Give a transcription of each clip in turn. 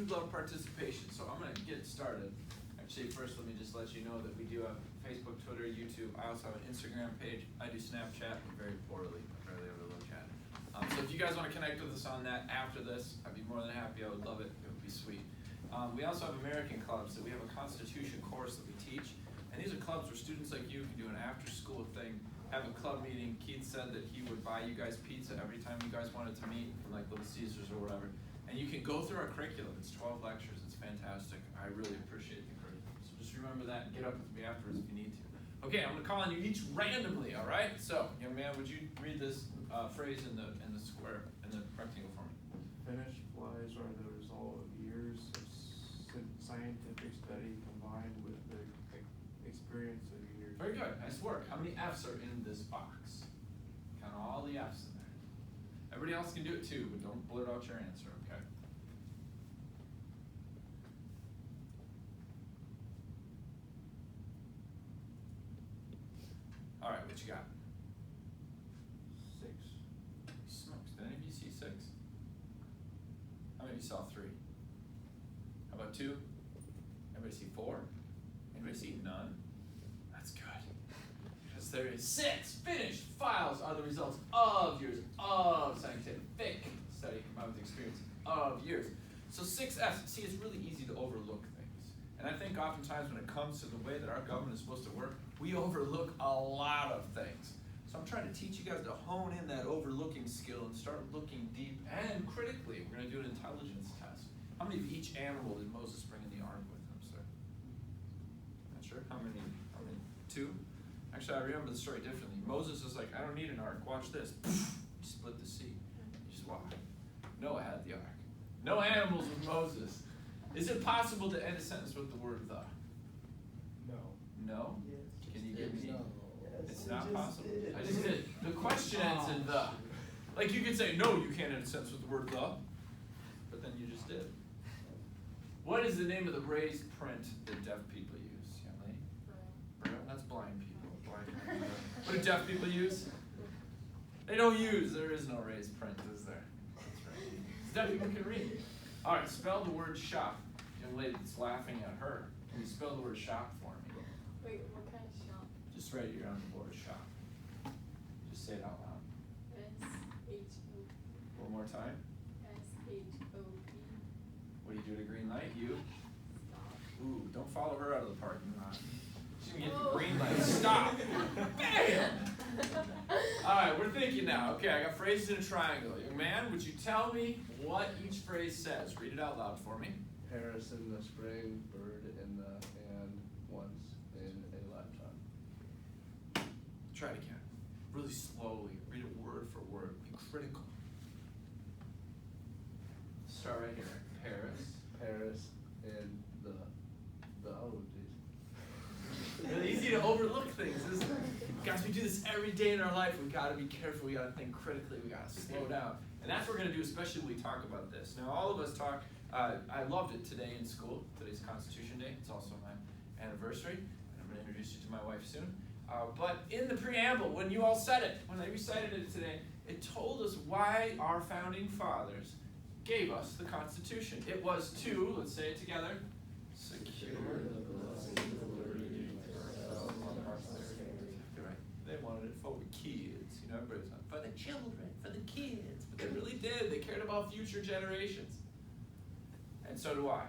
do love participation, so I'm going to get started. Actually, first let me just let you know that we do have Facebook, Twitter, YouTube. I also have an Instagram page. I do Snapchat, but very poorly. I barely ever look at it. So if you guys want to connect with us on that after this, I'd be more than happy. I would love it. It would be sweet. We also have American clubs. So we have a Constitution course that we teach. And these are clubs where students like you can do an after-school thing, have a club meeting. Keith said that he would buy you guys pizza every time you guys wanted to meet from like Little Caesars or whatever. And you can go through our curriculum. It's 12 lectures. It's fantastic. I really appreciate the curriculum. So just remember that and get up with me afterwards if you need to. Okay, I'm going to call on you each randomly, all right? So, young man, would you read this phrase in the square, in the rectangle for me? Finished flies are the result of years of scientific study combined with the experience of years. Very good. Nice work. How many F's are in this box? Count all the F's in there. Everybody else can do it too, but don't blurt out your answer, okay? All right, what you got? 6. Smokes. Did any of you see 6? How many of you saw 3? How about 2? Anybody see 4? Anybody see none? That's good. Because there is 6 finished files are the results of years of scientific study combined with the experience of years. So 6 F's. See, it's really easy to overlook things. And I think oftentimes when it comes to the way that our government is supposed to work, we overlook a lot of things. So I'm trying to teach you guys to hone in that overlooking skill and start looking deep and critically. We're going to do an intelligence test. How many of each animal did Moses bring in the ark with him, sir? Not sure. How many? 2? Actually, I remember the story differently. Moses was like, I don't need an ark. Watch this. He split the sea. Just watch. Noah had the ark. No animals with Moses. Is it possible to end a sentence with the word the? No. No? Yes. Can you give me? No. It's not possible. I just did. The question ends in the. Like you could say, no, you can't end a sentence with the word the, but then you just did. What is the name of the raised print that deaf people use, young lady? Braille. That's blind people. Blind people. What do deaf people use? They don't use. There is no raised print, is there? That's right. Deaf people can read. All right, spell the word shop. Young lady that's laughing at her. Can you spell the word shop for me? Wait, what kind of shop? Just right here on the board, shop. Just say it out loud. S-H-O-P. One more time. S-H-O-P. What do you do at a green light? You? Stop. Ooh, don't follow her out of the parking lot. She's gonna get the green light. Stop! Bam! All right, we're thinking now. Okay, I got phrases in a triangle. Young man, would you tell me what each phrase says? Read it out loud for me. Paris in the spring, bird in the hand, once in a lifetime. Try it again. Really slowly. Read it word for word. Be critical. Start right here. Paris. Paris in the oh geez. Really easy to overlook things, isn't it? Guys, we do this every day in our life. We've got to be careful. We've got to think critically. We've got to slow down. And that's what we're going to do, especially when we talk about this. Now, all of us talk, I loved it today in school. Today's Constitution Day. It's also my anniversary. And I'm going to introduce you to my wife soon. But in the preamble, when you all said it, when they recited it today, it told us why our founding fathers gave us the Constitution. It was to, let's say it together, secure the blessings of liberty for ourselves and our posterity. Right. They wanted it for the kids. You know, everybody's like, for the children, for the kids. But they really did. They cared about future generations. And so do I.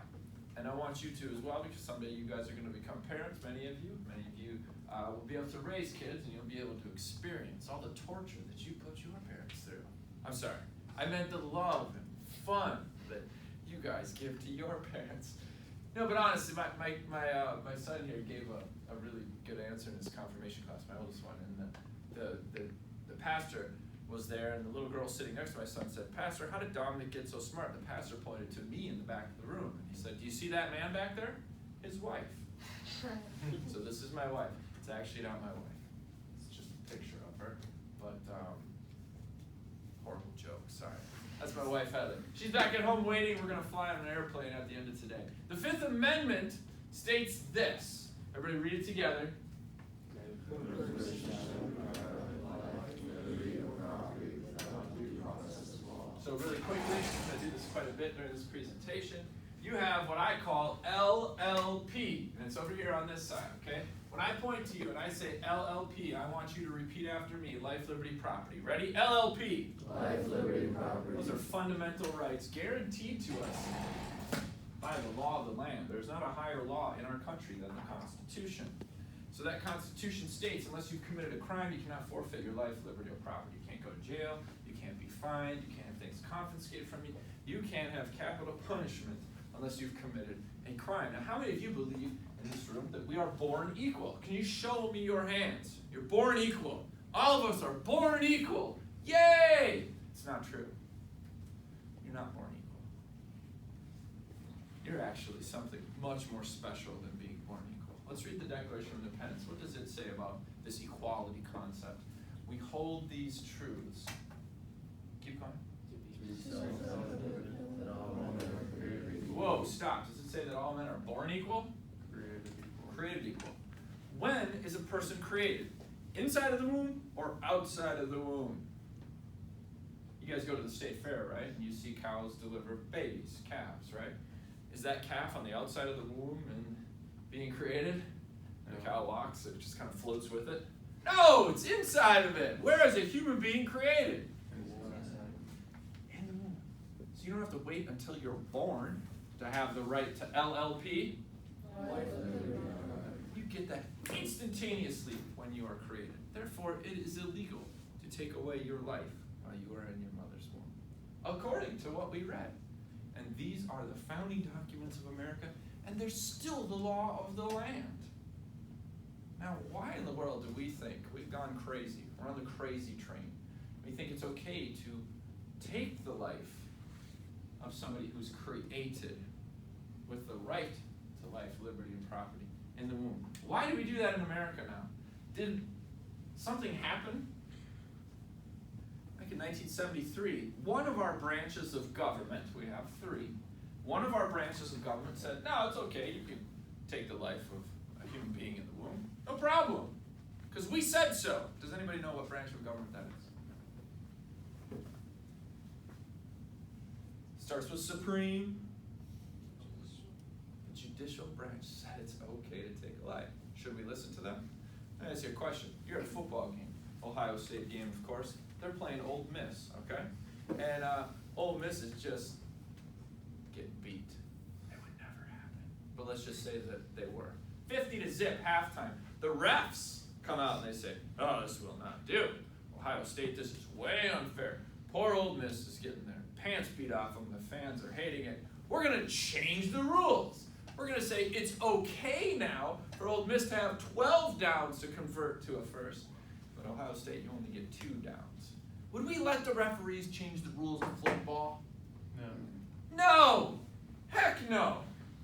And I want you to as well, because someday you guys are going to become parents, many of you. Many of you will be able to raise kids, and you'll be able to experience all the torture that you put your parents through. I'm sorry. I meant the love and fun that you guys give to your parents. No, but honestly, my son here gave a really good answer in his confirmation class, my oldest one. And the pastor was there, and the little girl sitting next to my son said, Pastor, how did Dominic get so smart? The pastor pointed to me in the back of the room. And he said, do you see that man back there? His wife. So this is my wife. It's actually not my wife. It's just a picture of her. But horrible joke, sorry. That's my wife, Heather. She's back at home waiting. We're going to fly on an airplane at the end of today. The Fifth Amendment states this. Everybody read it together. So really quickly, I'm going to do this quite a bit during this presentation. you have what I call LLP, and it's over here on this side, okay? When I point to you and I say LLP, I want you to repeat after me, life, liberty, property. Ready? LLP. Life, liberty, property. Those are fundamental rights guaranteed to us by the law of the land. There's not a higher law in our country than the Constitution. So that Constitution states, unless you've committed a crime, you cannot forfeit your life, liberty, or property. You can't go to jail, you can't be fined, you can't have things confiscated from you, you can't have capital punishment unless you've committed a crime. Now, how many of you believe in this room that we are born equal? Can you show me your hands? You're born equal. All of us are born equal. Yay! It's not true. You're not born equal. You're actually something much more special than being born equal. Let's read the Declaration of Independence. What does it say about this equality concept? We hold these truths. Keep going. Whoa, stop. Does it say that all men are born equal? Created equal. When is a person created? Inside of the womb or outside of the womb? You guys go to the state fair, right? And you see cows deliver babies, calves, right? Is that calf on the outside of the womb and being created? And the cow walks, it just kind of floats with it? No, it's inside of it. Where is a human being created? In the womb. So you don't have to wait until you're born to have the right to LLP. You get that instantaneously when you are created. Therefore, it is illegal to take away your life while you are in your mother's womb, according to what we read. And these are the founding documents of America, and they're still the law of the land. Now, why in the world do we think we've gone crazy? We're on the crazy train. We think it's okay to take the life of somebody who's created with the right to life, liberty, and property in the womb. Why do we do that in America now? Did something happen? Back in 1973, one of our branches of government, we have three, one of our branches of government said, no, it's okay, you can take the life of a human being in the womb. No problem, because we said so. Does anybody know what branch of government that is? Starts with Supreme. The judicial branch said it's okay to take a life. Should we listen to them? Let me ask you a question. You're at a football game, Ohio State game, of course. They're playing Ole Miss, okay? And Ole Miss is just getting beat. It would never happen. But let's just say that they were. 50-0 halftime. The refs come out and they say, oh, this will not do. Ohio State, this is way unfair. Poor Ole Miss is getting their pants beat off them. The fans are hating it. We're going to change the rules. We're going to say it's okay now for Ole Miss to have 12 downs to convert to a first. But Ohio State, you only get 2 downs. Would we let the referees change the rules of football? No. No! Heck no!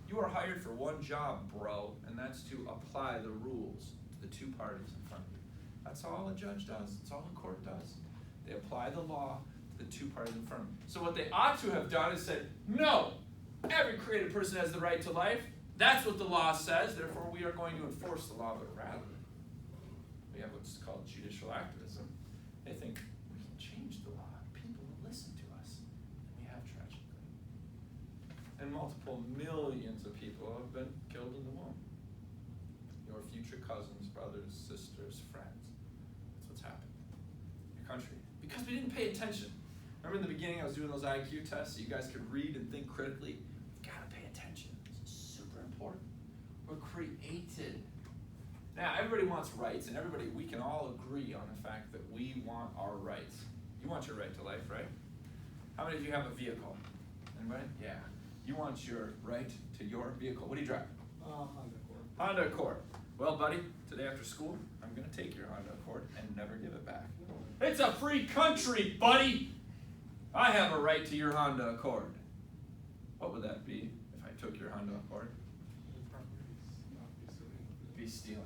You are hired for one job, bro, and that's to apply the rules to the 2 parties in front of you. That's all a judge does. That's all a court does. They apply the law to the 2 parties in front of them. So what they ought to have done is said, no! Every created person has the right to life. That's what the law says. Therefore, we are going to enforce the law. But rather, we have what's called judicial activism. They think we can change the law. People will listen to us. And we have, tragically. And multiple millions of people have been killed in the womb. Your future cousins, brothers, sisters, friends. That's what's happened in your country. Because we didn't pay attention. Remember in the beginning I was doing those IQ tests so you guys could read and think critically? We've got to pay attention. It's super important. We're created. Now, everybody wants rights, and we can all agree on the fact that we want our rights. You want your right to life, right? How many of you have a vehicle? Anybody? Yeah. You want your right to your vehicle. What do you drive? Honda Accord. Honda Accord. Well, buddy, today after school, I'm going to take your Honda Accord and never give it back. It's a free country, buddy! I have a right to your Honda Accord. What would that be if I took your Honda Accord? Be stealing.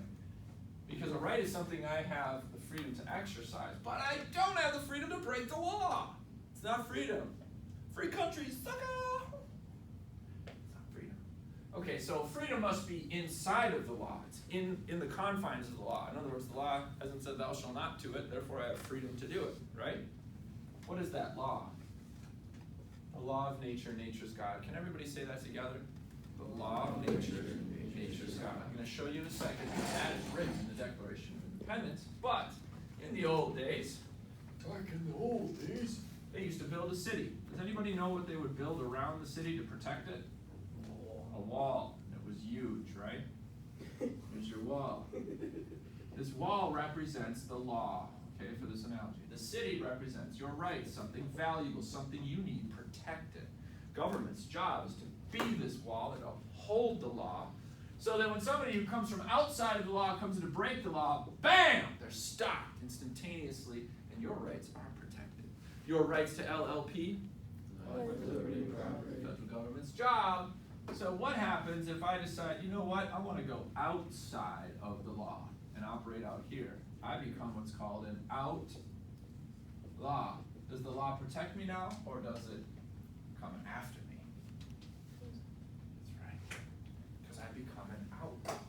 Because a right is something I have the freedom to exercise, but I don't have the freedom to break the law. It's not freedom. Free country, sucker! It's not freedom. Okay, so freedom must be inside of the law. It's in the confines of the law. In other words, the law hasn't said thou shalt not do it, therefore I have freedom to do it, right? What is that law? The law of nature, nature's God. Can everybody say that together? The law of nature, nature's God. I'm going to show you in a second. That is written in the Declaration of Independence. But in the old days, they used to build a city. Does anybody know what they would build around the city to protect it? A wall. It was huge, right? Here's your wall. This wall represents the law, okay, for this analogy. The city represents your rights, something valuable, something you need protected. Government's job is to be this wall and uphold the law, so that when somebody who comes from outside of the law comes in to break the law, bam, they're stopped instantaneously, and your rights are protected. Your rights to LLP, federal government's job. So what happens if I decide, you know what, I want to go outside of the law and operate out here? I become what's called an outlaw. Does the law protect me now, or does it come after me? That's right, because I become an outlaw.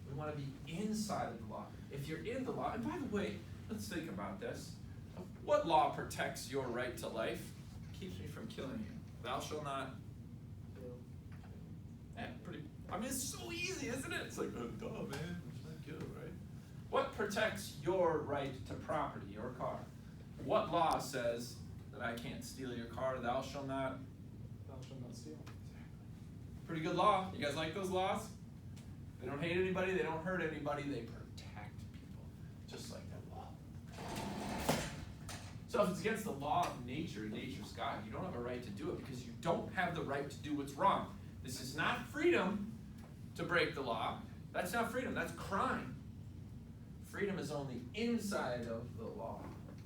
We want to be inside of the law. If you're in the law, and by the way, let's think about this. What law protects your right to life? Keeps me from killing you. Thou shalt not. I mean, it's so easy, isn't it? It's like, oh, duh, man. It's not good, right? What protects your right to property, your car? What law says that I can't steal your car? Thou shalt not. Thou shalt not steal. Pretty good law. You guys like those laws? They don't hate anybody. They don't hurt anybody. They protect people, just like that law. So if it's against the law of nature, nature's God, you don't have a right to do it because you don't have the right to do what's wrong. This is not freedom to break the law. That's not freedom. That's crime. Freedom is only inside of the law.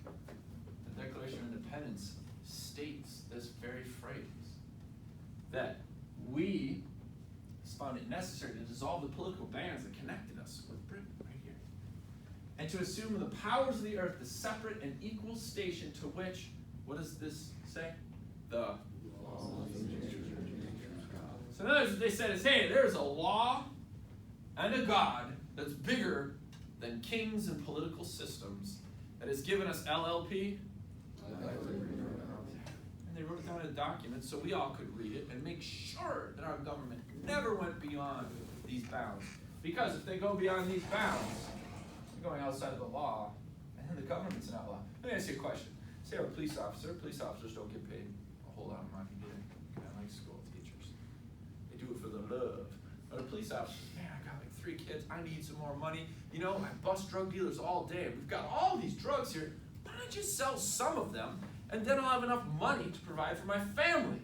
The Declaration of Independence states this very phrase, that we found it necessary to dissolve the political bands that connected us with Britain right here, and to assume the powers of the earth, the separate and equal station to which, what does this say? The So in other words, what they said is, hey, there's a law and a God that's bigger than kings and political systems that has given us LLP. And they wrote it down in a document so we all could read it and make sure that our government never went beyond these bounds. Because if they go beyond these bounds, they're going outside of the law, and then the government's an outlaw. Let me ask you a question. Say I'm a police officer. Police officers don't get paid a whole lot of money, do they? Kind of like school teachers. They do it for the love. But a police officer, man, I got like 3 kids. I need some more money. You know, I bust drug dealers all day. We've got all these drugs here. Why don't you sell some of them, and then I'll have enough money to provide for my family?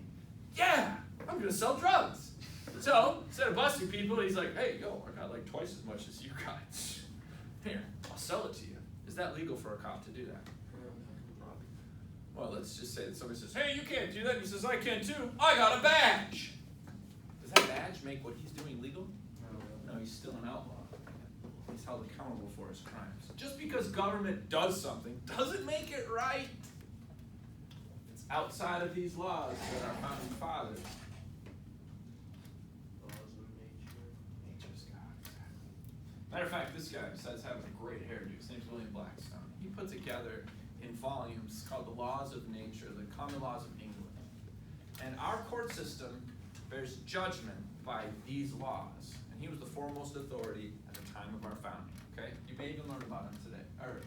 Yeah, I'm gonna sell drugs. So instead of busting people, he's like, hey, yo, I got like twice as much as you got. Here, I'll sell it to you. Is that legal for a cop to do that? Well, let's just say that somebody says, hey, you can't do that. And he says, I can too. I got a badge. Does that badge make what he's doing legal? No, he's still an outlaw. He's held accountable for his crimes. Just because government does something doesn't make it right. It's outside of these laws that our founding fathers. Nature's God, exactly. Matter of fact, this guy, besides having a great hairdo, his name's William Blackstone. He put together in volumes called the Laws of Nature, the Common Laws of England. And our court system bears judgment by these laws. And he was the foremost authority at the time of our founding. Okay? You may even learn about him today, or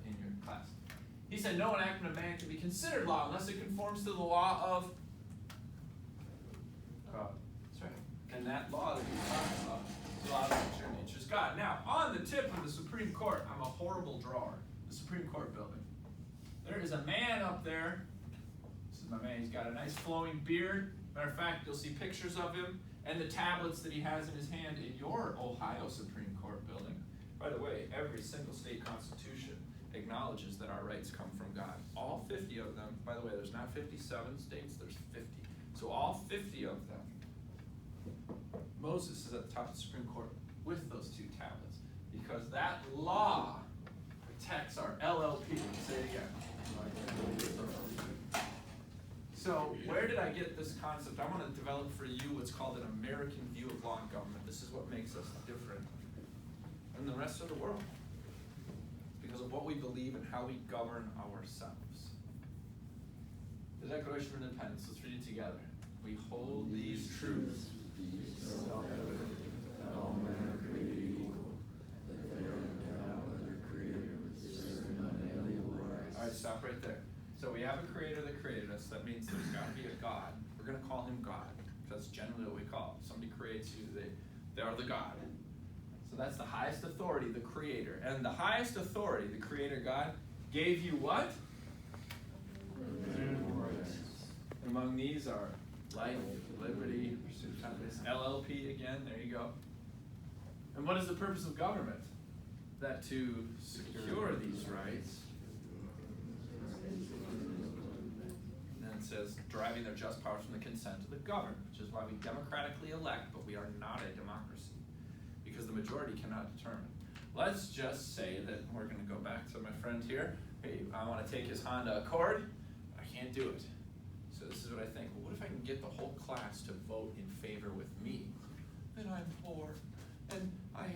in your class. He said, no enactment of man can be considered law unless it conforms to the law of God. That's right. And that law that he's talking about is the law of nature, nature's God. Now, on the tip of the Supreme Court, I'm a horrible drawer. The Supreme Court building. There is a man up there. This is my man. He's got a nice flowing beard. Matter of fact, you'll see pictures of him and the tablets that he has in his hand in your Ohio Supreme Court building. By the way, every single state constitution acknowledges that our rights come from God. All 50 of them. By the way, there's not 57 states, there's 50. So all 50 of them. Moses is at the top of the Supreme Court with those 2 tablets because that law protects our LLP. Say it again. So where did I get this concept? I want to develop for you what's called an American view of law and government. This is what makes us different than the rest of the world. It's because of what we believe and how we govern ourselves. The Declaration of Independence. Let's read it together. We hold these truths. Self-evident that all men are created equal, that they are endowed by their Creator with certain unalienable rights. All right, stop right there. So we have a Creator that created us. That means there's got to be a God. We're going to call him God. That's generally what we call it. Somebody creates you, they are the God. So that's the highest authority, the Creator. And the highest authority, the Creator God, gave you what? Among these are life, liberty, pursuit of happiness, LLP again, there you go. And what is the purpose of government? That to secure these rights. And then it says, deriving their just powers from the consent of the governed, which is why we democratically elect, but we are not a democracy, because the majority cannot determine. Let's just say that we're going to go back to my friend here. Hey, I want to take his Honda Accord. I can't do it. So this is what I think. Well, what if I can get the whole class to vote in favor with me? And I'm poor, and I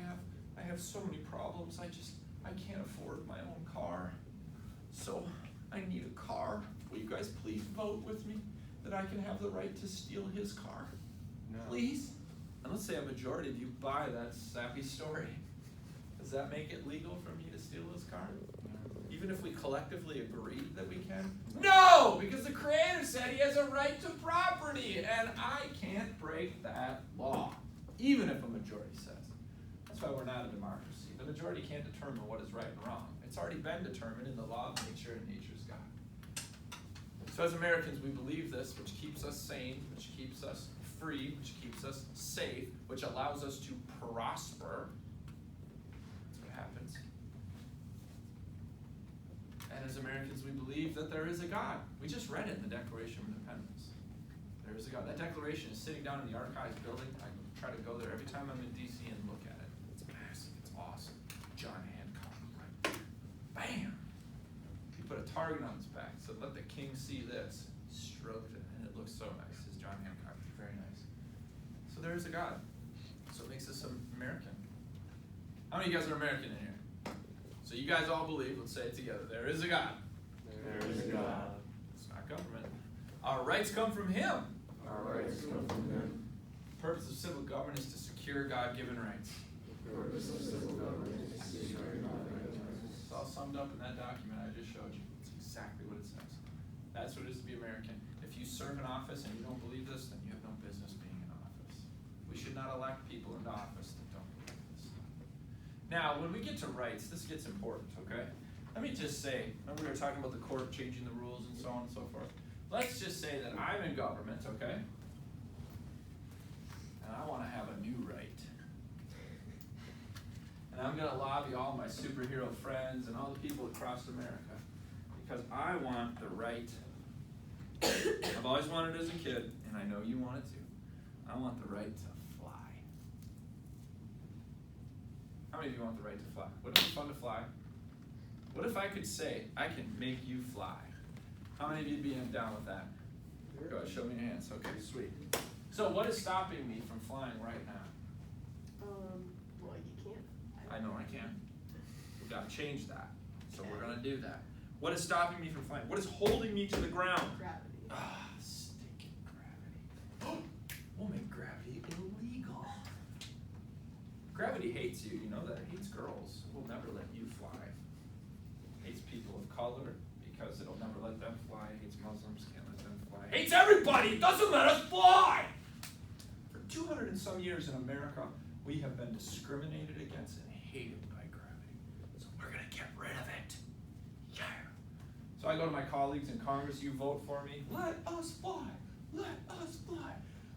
have so many problems. I can't afford my own car. So I need a car. Will you guys please vote with me that I can have the right to steal his car? No. Please? And let's say a majority of you buy that sappy story. Does that make it legal for me to steal his car? Even if we collectively agree that we can? No! Because the Creator said he has a right to property, and I can't break that law, even if a majority says. That's why we're not a democracy. The majority can't determine what is right and wrong. It's already been determined in the law of nature, and nature's God. So as Americans, we believe this, which keeps us sane, which keeps us free, which keeps us safe, which allows us to prosper. That's what happens. And as Americans, we believe that there is a God. We just read it in the Declaration of Independence. There is a God. That declaration is sitting down in the archives building. I try to go there every time I'm in D.C. and look at it. It's massive. It's awesome. John Hancock, right? Bam! He put a target on his back, said, "Let the king see this." Stroked it, and it looks so nice. It's John Hancock. Very nice. So there is a God. So it makes us American. How many of you guys are American in here? So you guys all believe, let's say it together, there is a God. There is a God. It's not government. Our rights come from him. Our rights come from him. The purpose of civil government is to secure God-given rights. The purpose of civil government is to secure God-given rights. It's all summed up in that document I just showed you. It's exactly what it says. That's what it is to be American. If you serve in office and you don't believe this, then you have no business being in office. We should not elect people into office that don't believe this. Now, when we get to rights, this gets important, okay? Let me just say, remember we were talking about the court changing the rules and so on and so forth. Let's just say that I'm in government, okay? And I want to have a new right. And I'm going to lobby all my superhero friends and all the people across America because I want the right. I've always wanted it as a kid, and I know you want it too. I want the right to fly. How many of you want the right to fly? Wouldn't it be fun to fly? What if I could say, I can make you fly? How many of you would be down with that? Go ahead, show me your hands. Okay, sweet. So what is stopping me from flying right now? Well, you can't. I know I can. We've got to change that. So we're going to do that. What is stopping me from flying? What is holding me to the ground? Gravity. Ah, stinking gravity. We'll make gravity illegal. Gravity hates you. You know that. It hates girls. It will never let you fly. It hates people of color because it'll never let them fly. It hates Muslims. Can't let them fly. It hates everybody. It doesn't let us fly. For 200 and some years in America, we have been discriminated against and hated by gravity. So we're going to get rid of it. Yeah. So I go to my colleagues in Congress, you vote for me. Let us fly. Let us fly.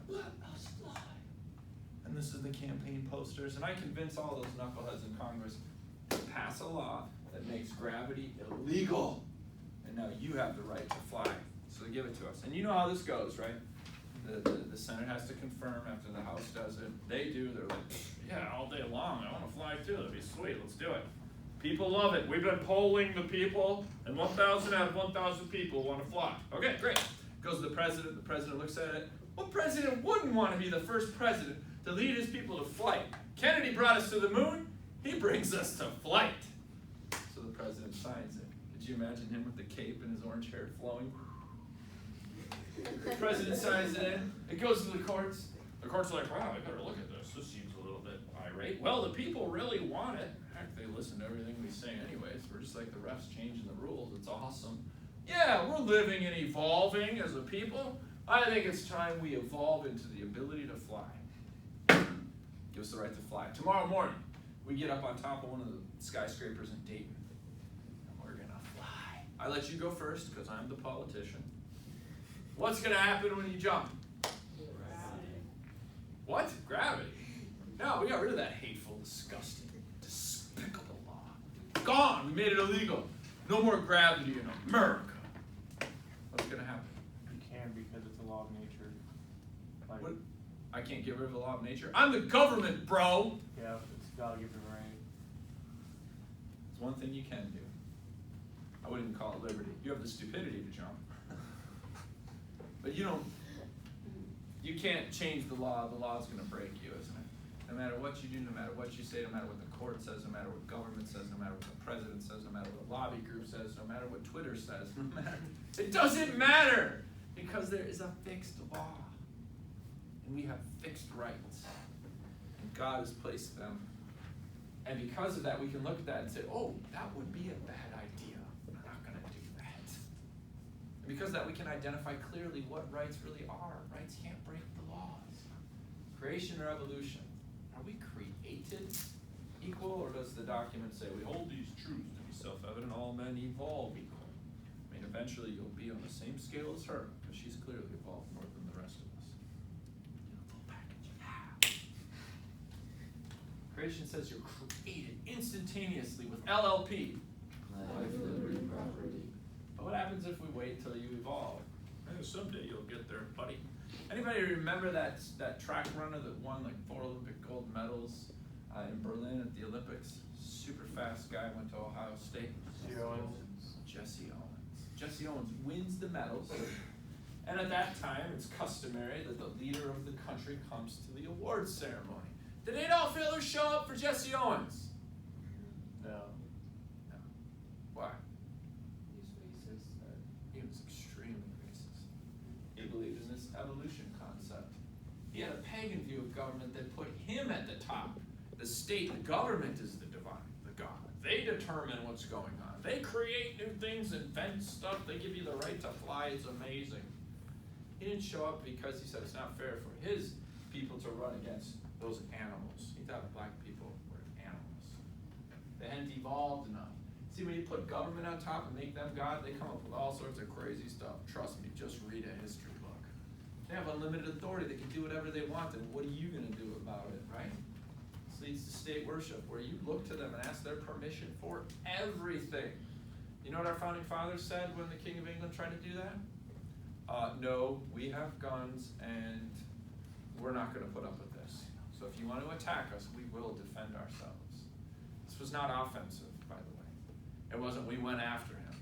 Let us fly. And this is the campaign posters. And I convince all those knuckleheads in Congress to pass a law that makes gravity illegal. And now you have the right to fly. So they give it to us. And you know how this goes, right? The Senate has to confirm after the House does it. They do. They're like, yeah, all day long. I want to fly too. That'd be sweet. Let's do it. People love it. We've been polling the people, and 1,000 out of 1,000 people want to fly. Okay, great. Goes to the president. The president looks at it. What president wouldn't want to be the first president to lead his people to flight? Kennedy brought us to the moon. He brings us to flight. So the president signs it. Could you imagine him with the cape and his orange hair flowing? The president signs it in. It goes to the courts. The courts are like, wow, I better look at this. This seems a little bit irate. Well, the people really want it. Heck, they listen to everything we say anyways. We're just like the refs changing the rules. It's awesome. Yeah, we're living and evolving as a people. I think it's time we evolve into the ability to fly. Give us the right to fly. Tomorrow morning, we get up on top of one of the skyscrapers in Dayton, and we're gonna fly. I let you go first because I'm the politician. What's gonna happen when you jump? Gravity. What? Gravity? No, we got rid of that hateful, disgusting, despicable law. Gone! We made it illegal. No more gravity in America. What's gonna happen? You can because it's a law of nature. Like, What? I can't get rid of the law of nature. I'm the government, bro! yeah, it's God given right. It's one thing you can do. I wouldn't even call it liberty. You have the stupidity to jump. But you can't change the law. The law's gonna break you, isn't it? No matter what you do, no matter what you say, no matter what the court says, no matter what government says, no matter what the president says, no matter what a lobby group says, no matter what Twitter says, no matter, it doesn't matter! Because there is a fixed law. And we have fixed rights. And God has placed them. And because of that, we can look at that and say, oh, that would be a bad idea. I'm not gonna do that. And because of that, we can identify clearly what rights really are. Rights can't break the laws. Creation or evolution? Are we created equal, or does the document say we hold these truths to be self-evident, all men evolve equal? I mean, eventually you'll be on the same scale as her, because she's clearly evolved more than the rest of us. Full package. Creation says you're created instantaneously with LLP. Life, liberty, property. But what happens if we wait till you evolve? Someday you'll get there, buddy. Anybody remember that track runner that won like 4 Olympic gold medals in Berlin at the Olympics? Super fast guy, went to Ohio State. Jesse Owens. Jesse Owens wins the medals. And at that time, it's customary that the leader of the country comes to the awards ceremony. Did Adolf Hitler show up for Jesse Owens? No. No. Why? He's racist. He was extremely racist. He believed in this evolution concept. He had a pagan view of government that put him at the top. The state, the government is the divine, the God. They determine what's going on. They create new things, invent stuff. They give you the right to fly. It's amazing. He didn't show up because he said it's not fair for his people to run against those animals. He thought black people were animals. They hadn't evolved enough. See, when you put government on top and make them God, they come up with all sorts of crazy stuff. Trust me, just read a history book. They have unlimited authority. They can do whatever they want, and what are you going to do about it, right? This leads to state worship, where you look to them and ask their permission for everything. You know what our founding fathers said when the King of England tried to do that? No, we have guns, and we're not going to put up with this. So if you want to attack us, we will defend ourselves. This was not offensive, by the way. It wasn't we went after him.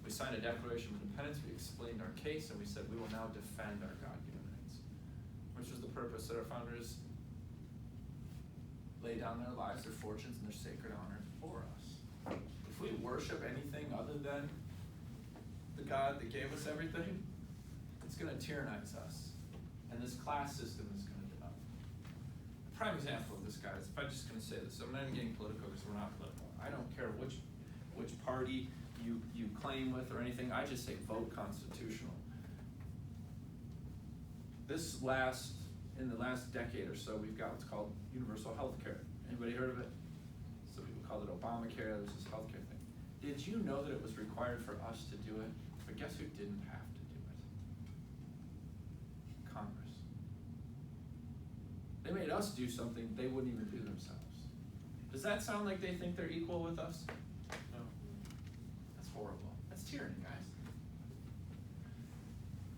We signed a Declaration of Independence, we explained our case, and we said we will now defend our God-given rights, which was the purpose that our founders laid down their lives, their fortunes, and their sacred honor for us. If we worship anything other than the God that gave us everything, it's going to tyrannize us, and this class system is going to develop. A prime example of this, guys, if I'm just going to say this, I'm not even getting political because we're not political. I don't care which party you claim with or anything. I just say vote constitutional. In the last decade or so, we've got what's called universal health care. Anybody heard of it? Some people call it Obamacare. There's this health care thing. Did you know that it was required for us to do it? But guess who didn't have to do it? Congress. They made us do something they wouldn't even do themselves. Does that sound like they think they're equal with us? No. That's horrible. That's tyranny, guys.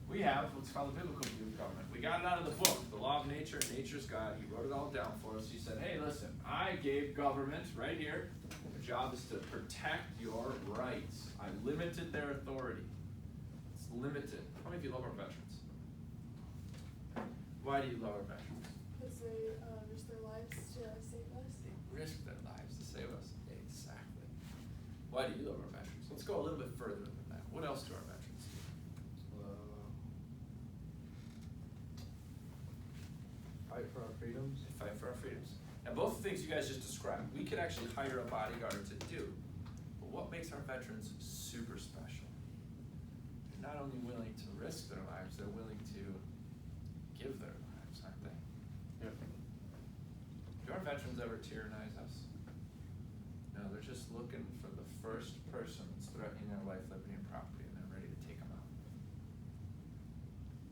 We have what's called a biblical view of government. We got it out of the book, The Law of Nature, Nature's God. He wrote it all down for us. He said, hey, listen, I gave government, right here, their job is to protect your rights. I limited their authority. It's limited. How many of you love our veterans? Why do you love our veterans? Because they risk their lives to save us. They risk their lives to save us. Exactly. Why do you love our veterans? Let's go a little bit further than that. What else do our veterans do? fight for our freedoms. They fight for our freedoms. And both the things you guys just described, we could actually hire a bodyguard to do. But what makes our veterans super special? They're not only willing to risk their lives, they're willing to give their lives, aren't they? Yep. Do our veterans ever tyrannize us? No, they're just looking for the first person that's threatening their life, liberty, and property, and they're ready to take them out.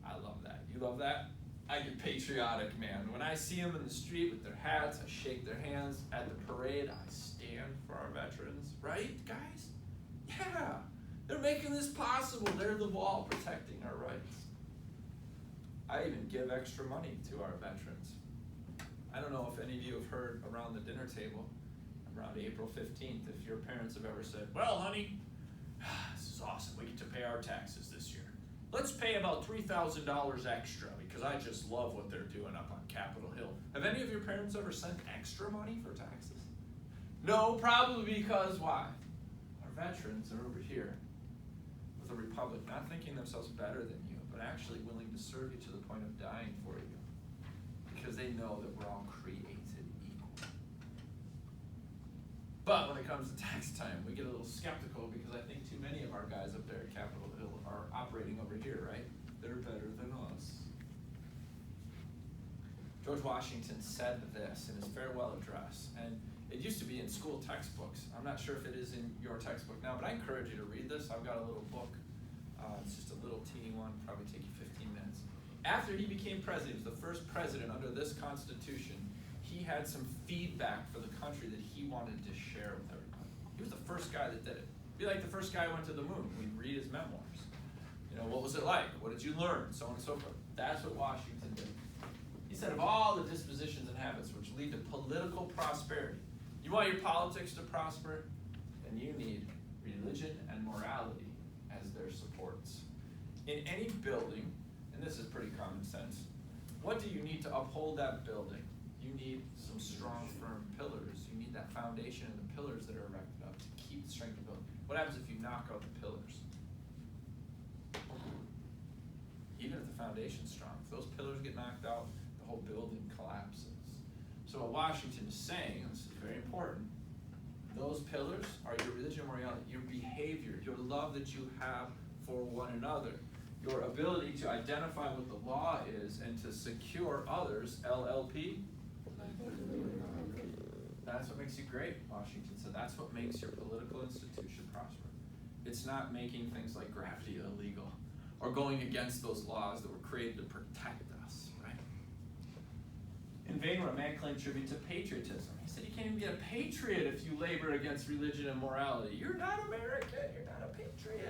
I love that. You love that? I get patriotic, man. When I see them in the street with their hats, I shake their hands. At the parade, I stand for our veterans. Right, guys? Yeah. They're making this possible. They're the wall protecting our rights. I even give extra money to our veterans. I don't know if any of you have heard around the dinner table, around April 15th, if your parents have ever said, well, honey, this is awesome. We get to pay our taxes this year. Let's pay about $3,000 extra because I just love what they're doing up on Capitol Hill. Have any of your parents ever sent extra money for taxes? No, probably because why? Our veterans are over here with a republic, not thinking themselves better than you, but actually willing to serve you to the point of dying for you because they know that we're all created equal. But when it comes to tax time, we get a little skeptical because I think too many of our guys up there at Capitol Hill are operating over here, right? They're better than us. George Washington said this in his farewell address, and it used to be in school textbooks. I'm not sure if it is in your textbook now, but I encourage you to read this. I've got a little book. It's just a little teeny one, probably take you 15 minutes. After he became president, he was the first president under this Constitution, he had some feedback for the country that he wanted to share with everybody. He was the first guy that did it. Be like the first guy who went to the moon. We read his memoirs. You know, what was it like? What did you learn? So on and so forth. That's what Washington did. He said of all the dispositions and habits which lead to political prosperity, you want your politics to prosper? Then you need religion and morality as their supports. In any building, and this is pretty common sense, what do you need to uphold that building? You need some strong, firm pillars. You need that foundation and the pillars that are erected up to keep the strength of the building. What happens if you knock out the pillars? Even if the foundation's strong, if those pillars get knocked out, the whole building collapses. So what Washington is saying, and this is very important, those pillars are your religion, morality, your behavior, your love that you have for one another, your ability to identify what the law is and to secure others, LLP. That's what makes you great, Washington said. That's what makes your political institution prosper. It's not making things like graffiti illegal or going against those laws that were created to protect us, right? In vain would a man claim tribute to patriotism. He said you can't even be a patriot if you labor against religion and morality. You're not American, you're not a patriot.